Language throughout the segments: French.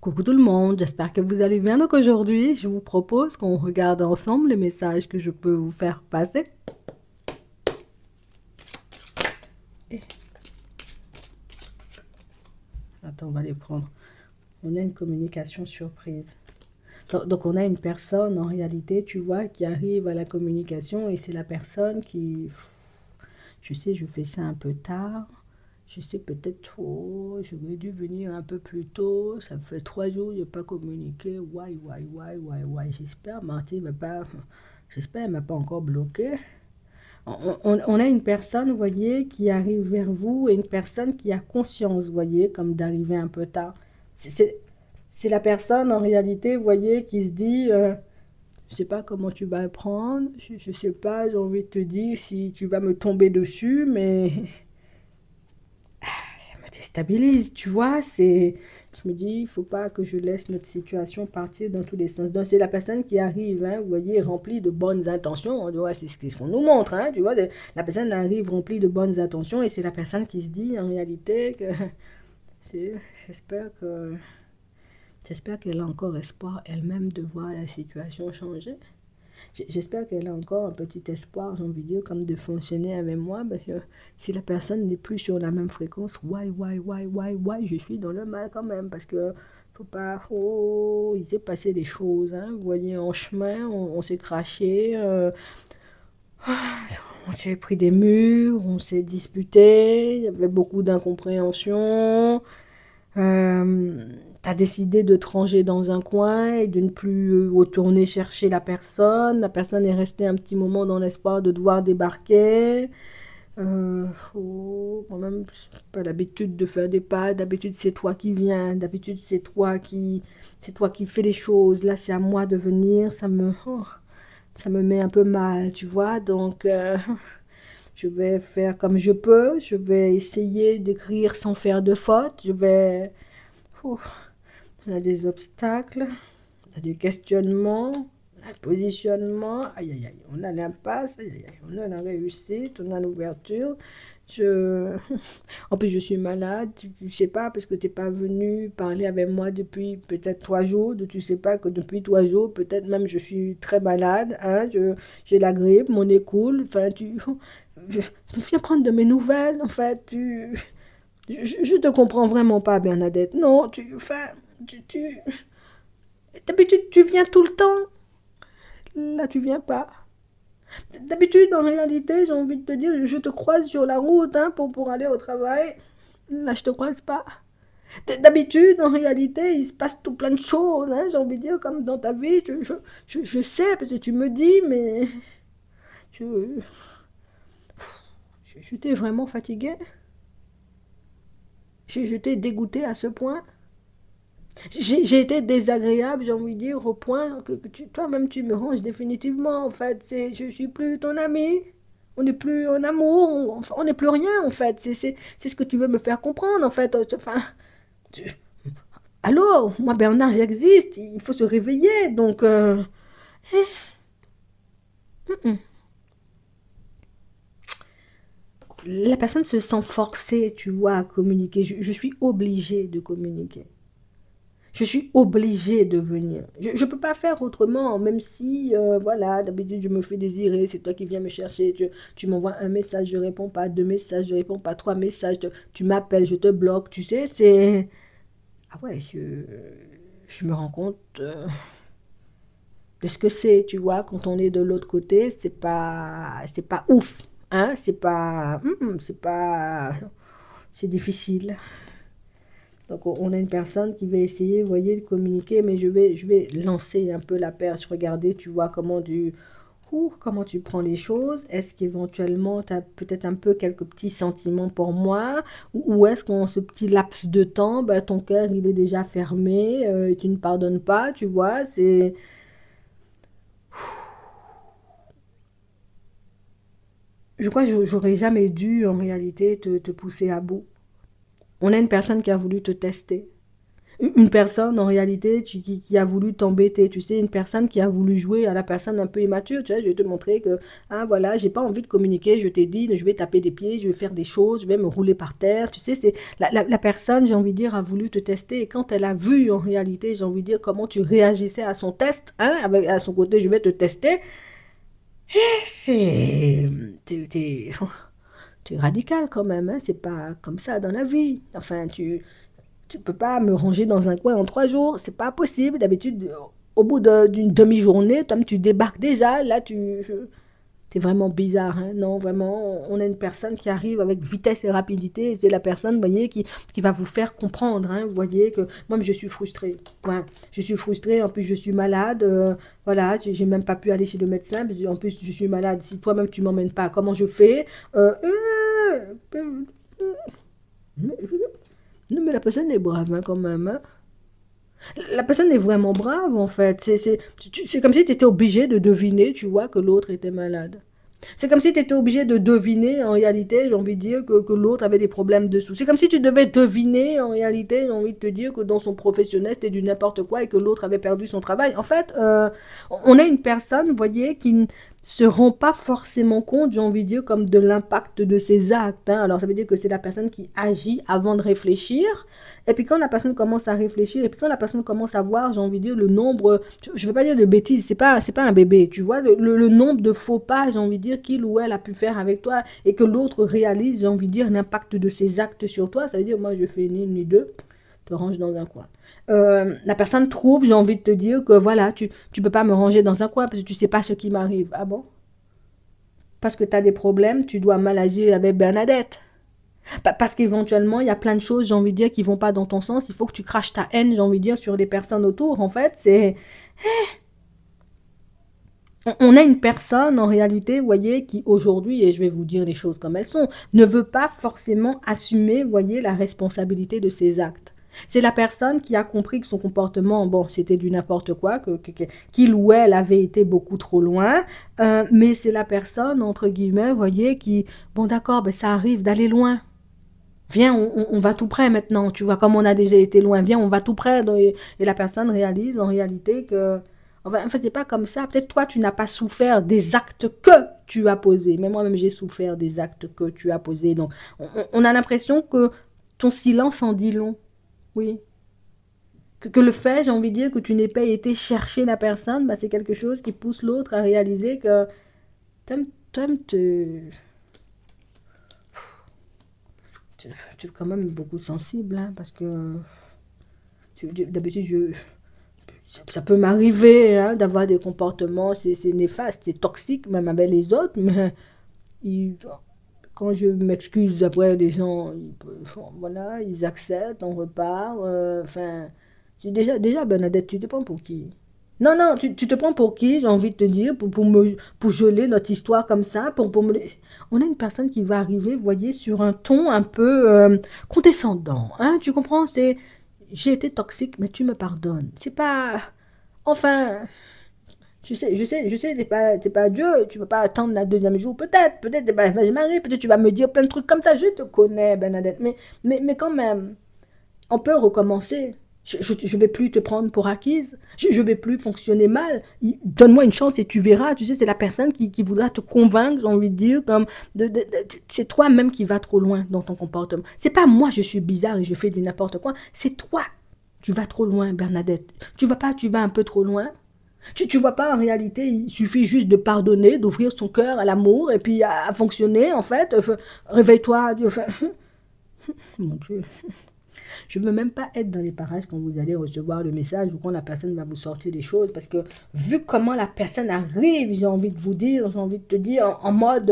Coucou tout le monde, j'espère que vous allez bien. Donc aujourd'hui, je vous propose qu'on regarde ensemble les messages que je peux vous faire passer. Et- Attends, on va les prendre. On a une communication surprise. Donc on a une personne en réalité, tu vois, qui arrive à la communication et c'est la personne qui... Je sais, je fais ça un peu tard. Je sais peut-être, oh, j'aurais dû venir un peu plus tôt. Ça fait 3 jours que je n'ai pas communiqué. Ouais. J'espère, Martine va pas... J'espère qu'elle ne m'a pas encore bloqué. On a une personne, vous voyez, qui arrive vers vous et une personne qui a conscience, vous voyez, comme d'arriver un peu tard. C'est la personne, en réalité, vous voyez, qui se dit, je ne sais pas comment tu vas le prendre, je ne sais pas, j'ai envie de te dire si tu vas me tomber dessus, mais ça me déstabilise, tu vois, je me dis, il ne faut pas que je laisse notre situation partir dans tous les sens. Donc, c'est la personne qui arrive, hein, vous voyez, remplie de bonnes intentions. Ouais, c'est ce qu'on nous montre, hein, tu vois. La personne arrive remplie de bonnes intentions et c'est la personne qui se dit, en réalité, que j'espère que j'espère qu'elle a encore espoir elle-même de voir la situation changer. J'espère qu'elle a encore un petit espoir, j'ai envie de dire, comme de fonctionner avec moi, parce que si la personne n'est plus sur la même fréquence, je suis dans le mal quand même, parce que faut pas, oh, il s'est passé des choses, hein, vous voyez, en chemin, on s'est craché, on s'est pris des murs, on s'est disputé, il y avait beaucoup d'incompréhension, tu as décidé de te ranger dans un coin et de ne plus retourner chercher la personne. La personne est restée un petit moment dans l'espoir de devoir débarquer. Quand même, j'ai pas l'habitude de faire des pas. D'habitude, c'est toi qui viens. D'habitude, c'est toi qui fais les choses. Là, c'est à moi de venir. Ça me met un peu mal, tu vois. Donc, je vais faire comme je peux. Je vais essayer d'écrire sans faire de faute. Ouf, on a des obstacles, on a des questionnements, on a le positionnement, on a l'impasse, on a la réussite, on a l'ouverture. Je... En plus, je suis malade, tu sais pas, parce que tu n'es pas venu parler avec moi depuis peut-être 3 jours, tu sais pas que depuis 3 jours, peut-être même je suis très malade, hein, j'ai la grippe, mon nez coule, enfin, tu viens prendre de mes nouvelles, en fait, je te comprends vraiment pas, Bernadette. Non, tu, d'habitude, tu viens tout le temps. Là, tu viens pas. D'habitude, en réalité, j'ai envie de te dire, je te croise sur la route, hein, pour aller au travail. Là, je te croise pas. D'habitude, en réalité, il se passe tout plein de choses, hein, j'ai envie de dire, comme dans ta vie. Je sais, parce que tu me dis, mais je, je t'ai vraiment fatiguée. Je t'ai dégoûté à ce point. J'ai été désagréable, j'ai envie de dire, au point que toi-même tu me ranges définitivement. En fait, je suis plus ton ami. On n'est plus en amour, on n'est plus rien en fait. C'est ce que tu veux me faire comprendre en fait. Enfin, tu- allô, moi Bernard, j'existe. Il faut se réveiller. Donc, la personne se sent forcée, tu vois, à communiquer. Je suis obligée de communiquer. Je suis obligée de venir. Je ne peux pas faire autrement, même si, voilà, d'habitude, je me fais désirer, c'est toi qui viens me chercher, tu m'envoies un message, je réponds pas, deux messages, je réponds pas, trois messages, tu m'appelles, je te bloque, tu sais, c'est... Ah ouais, je me rends compte de ce que c'est, tu vois, quand on est de l'autre côté, c'est pas ouf, hein, c'est pas, c'est difficile. Donc on a une personne qui va essayer, vous voyez, de communiquer, mais je vais lancer un peu la perche, regarder, tu vois, comment tu prends les choses. Est-ce qu'éventuellement, tu as peut-être un peu quelques petits sentiments pour moi? Ou est-ce qu'en ce petit laps de temps, ben, ton cœur, il est déjà fermé, et tu ne pardonnes pas, tu vois? Je crois que j'aurais jamais dû, en réalité, te pousser à bout. On a une personne qui a voulu te tester. Une personne, en réalité, qui a voulu t'embêter, tu sais, une personne qui a voulu jouer à la personne un peu immature, tu vois, je vais te montrer que, ah voilà, j'ai pas envie de communiquer, je t'ai dit, je vais taper des pieds, je vais faire des choses, je vais me rouler par terre, tu sais, c'est la personne, j'ai envie de dire, a voulu te tester, et quand elle a vu, en réalité, j'ai envie de dire, comment tu réagissais à son test, hein, avec, à son côté, je vais te tester, c'est... t'es radical quand même, hein, c'est pas comme ça dans la vie, enfin, tu peux pas me ranger dans un coin en 3 jours, c'est pas possible. D'habitude, au bout d'une demi-journée, toi, tu débarques déjà. Là, c'est vraiment bizarre, hein. Non, vraiment, on a une personne qui arrive avec vitesse et rapidité. Et c'est la personne, vous voyez, qui va vous faire comprendre, hein. Vous voyez que moi, je suis frustrée. Ouais. Je suis frustrée. En plus, je suis malade. Voilà, j'ai même pas pu aller chez le médecin. En plus, je suis malade. Si toi-même, tu m'emmènes pas, comment je fais? Non, mais la personne est brave, hein, quand même, hein. La personne est vraiment brave, en fait. C'est comme si tu étais obligé de deviner, tu vois, que l'autre était malade. C'est comme si tu étais obligé de deviner, en réalité, j'ai envie de dire, que l'autre avait des problèmes dessous. C'est comme si tu devais deviner, en réalité, j'ai envie de te dire que dans son professionnel, c'était du n'importe quoi et que l'autre avait perdu son travail. En fait, on a une personne, vous voyez, qui ne se rend pas forcément compte, j'ai envie de dire, comme de l'impact de ses actes, hein. Alors, ça veut dire que c'est la personne qui agit avant de réfléchir. Et puis, quand la personne commence à réfléchir, et puis quand la personne commence à voir, j'ai envie de dire, le nombre, je ne veux pas dire de bêtises, c'est pas un bébé, tu vois, le nombre de faux pas, j'ai envie de dire, qu'il ou elle a pu faire avec toi, et que l'autre réalise, j'ai envie de dire, l'impact de ses actes sur toi, ça veut dire, moi, je fais ni une ni deux, te range dans un coin. La personne trouve, j'ai envie de te dire que voilà, tu peux pas me ranger dans un coin parce que tu sais pas ce qui m'arrive. Ah bon? Parce que tu as des problèmes, tu dois mal agir avec Bernadette. Parce qu'éventuellement, il y a plein de choses, j'ai envie de dire, qui vont pas dans ton sens. Il faut que tu craches ta haine, j'ai envie de dire, sur les personnes autour. En fait, c'est... On a une personne, en réalité, vous voyez, qui aujourd'hui, et je vais vous dire les choses comme elles sont, ne veut pas forcément assumer, vous voyez, la responsabilité de ses actes. C'est la personne qui a compris que son comportement, bon, c'était du n'importe quoi, qu'il ou elle avait été beaucoup trop loin, mais c'est la personne, entre guillemets, vous voyez, qui, bon d'accord, ben, ça arrive d'aller loin. Viens, on va tout près maintenant, tu vois, comme on a déjà été loin, viens, on va tout près. Et la personne réalise en réalité que, enfin, c'est pas comme ça. Peut-être toi, tu n'as pas souffert des actes que tu as posés. Mais moi-même, j'ai souffert des actes que tu as posés. Donc, on a l'impression que ton silence en dit long. Oui. Que le fait, j'ai envie de dire, que tu n'aies pas été chercher la personne, bah, c'est quelque chose qui pousse l'autre à réaliser que t'aimes tu es quand même beaucoup sensible, hein, parce que d'habitude, ça peut m'arriver, hein, d'avoir des comportements, c'est néfaste, c'est toxique, même avec les autres, mais ils- quand je m'excuse après, les gens, voilà, ils acceptent, on repart. Enfin, déjà, Bernadette, tu te prends pour qui? Non, non, tu te prends pour qui, j'ai envie de te dire, pour geler notre histoire comme ça, On a une personne qui va arriver, vous voyez, sur un ton un peu condescendant, hein, tu comprends? C'est, j'ai été toxique, mais tu me pardonnes. C'est pas... Enfin, t'es pas Dieu, tu peux pas attendre la deuxième jour, peut-être, t'es pas Marie, peut-être tu vas me dire plein de trucs comme ça, je te connais, Bernadette, mais quand même, on peut recommencer. Je vais plus te prendre pour acquise. Je vais plus fonctionner mal. Donne-moi une chance et tu verras. Tu sais, c'est la personne qui voudra te convaincre, j'ai envie de dire, comme c'est toi-même qui vas trop loin dans ton comportement. C'est pas moi, je suis bizarre et je fais du n'importe quoi. C'est toi. Tu vas trop loin, Bernadette. Tu vas pas, tu vas un peu trop loin. Tu vois pas, en réalité, il suffit juste de pardonner, d'ouvrir son cœur à l'amour et puis à fonctionner, en fait. Réveille-toi. Enfin, mon Dieu. Je ne veux même pas être dans les parages quand vous allez recevoir le message ou quand la personne va vous sortir des choses. Parce que vu comment la personne arrive, j'ai envie de vous dire, j'ai envie de te dire en mode,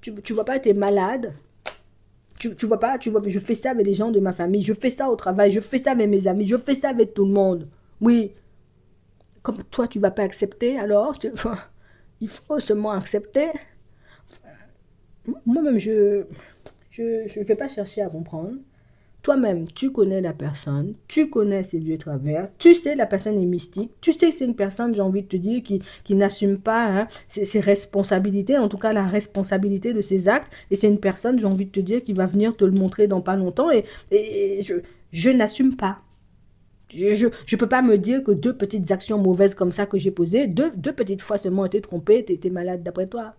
tu vois pas, tu es malade. Tu vois pas, je fais ça avec les gens de ma famille, je fais ça au travail, je fais ça avec mes amis, je fais ça avec tout le monde. Oui, comme toi, tu vas pas accepter, alors il faut seulement accepter. Moi-même, je vais pas chercher à comprendre. Toi-même, tu connais la personne, tu connais ses vieux travers, tu sais la personne est mystique, tu sais que c'est une personne, j'ai envie de te dire, qui n'assume pas, hein, ses responsabilités, en tout cas la responsabilité de ses actes, et c'est une personne, j'ai envie de te dire, qui va venir te le montrer dans pas longtemps, et je n'assume pas. Je peux pas me dire que deux petites actions mauvaises comme ça que j'ai posées, deux petites fois seulement été trompée, tu étais malade d'après toi.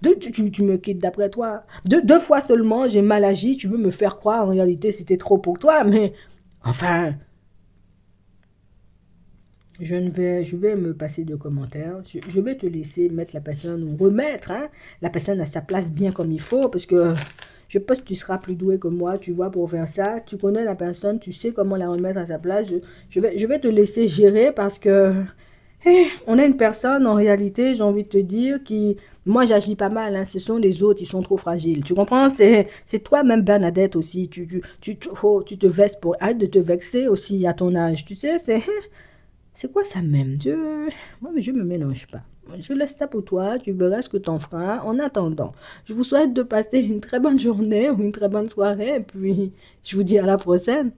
Tu me quittes d'après toi. Deux fois seulement j'ai mal agi, tu veux me faire croire en réalité c'était trop pour toi, mais enfin, je vais me passer de commentaires. Je vais te laisser mettre la personne ou remettre hein, la personne à sa place bien comme il faut parce que je pense que tu seras plus doué que moi, tu vois, pour faire ça. Tu connais la personne, tu sais comment la remettre à sa place. Je vais te laisser gérer parce que on a une personne en réalité, j'ai envie de te dire, qui... Moi, j'agis pas mal, hein, ce sont les autres, ils sont trop fragiles. Tu comprends? C'est toi-même, Bernadette, aussi. Tu te vexes pour... Arrête de te vexer aussi à ton âge. Tu sais, c'est quoi ça même? Moi, mais je me mélange pas. Je laisse ça pour toi, tu verras ce que t'en feras. En attendant, je vous souhaite de passer une très bonne journée ou une très bonne soirée, et puis je vous dis à la prochaine.